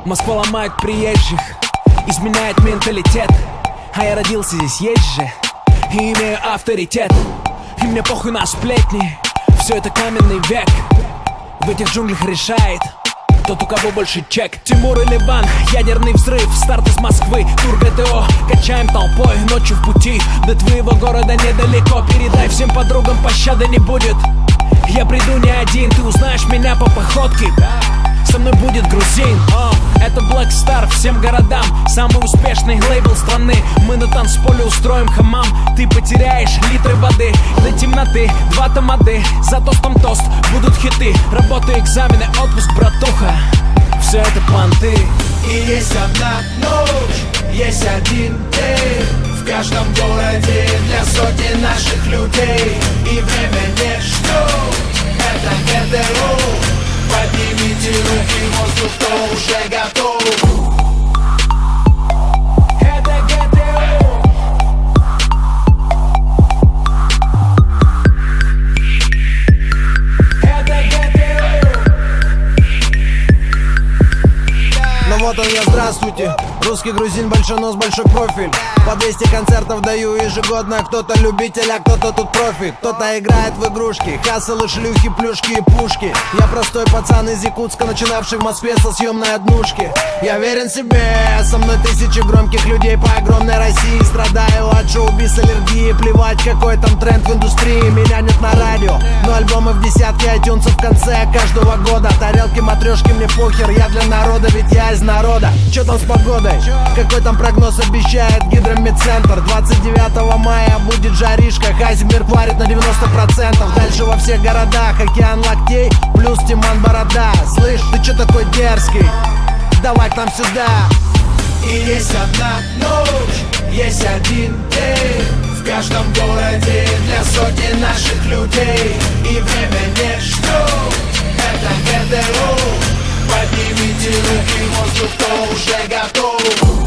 Москва ломает приезжих, изменяет менталитет. А я родился здесь, есть же, и имею авторитет. И мне похуй на сплетни, все это каменный век. В этих джунглях решает тот, у кого больше чек. Тимур или Ван, ядерный взрыв, старт из Москвы, тур ГТО, качаем толпой, ночью в пути. До твоего города недалеко, передай всем подругам, пощады не будет. Я приду не один, ты узнаешь меня по походке. Со мной будет грузин, это Black Star всем городам. Самый успешный лейбл страны. Мы на танцполе устроим хамам. Ты потеряешь литры воды до темноты, 2 тамады. За тостом тост, будут хиты. Работа, экзамены, отпуск, братуха. Все это понты. И есть одна ночь, есть один день в каждом городе для сотни наших людей. И время не ждет, это ГТО. Поднимите руки в воздух, кто уже готов. Это ГТО. Это ГТО. Ну вот он я, здравствуйте. Русский грузин, большой нос, большой профиль. По 200 концертов даю ежегодно. Кто-то любитель, а кто-то тут профи. Кто-то играет в игрушки, хасселы, шлюхи, плюшки и пушки. Я простой пацан из Якутска, начинавший в Москве со съемной однушки. Я верен себе, со мной тысячи громких людей по огромной России. Страдаю от шоу-биз аллергии, плевать какой там тренд в индустрии. Меня нет на радио, но альбомы в десятке iTunes в конце каждого года. Тарелки, матрешки, мне похер, я для народа, ведь я из народа. Чё там с погодой? Какой там прогноз обещает гидромедцентр? 29 мая будет жаришка, Хайзенберг варит на 90%. Дальше во всех городах океан локтей, плюс Тиман Борода. Слышь, ты чё такой дерзкий? Давай к нам сюда. И есть одна ночь, есть один день в каждом городе для сотни наших людей. И время не ждет, это ГТО. Поднимите руки в воздух, кто уже готов.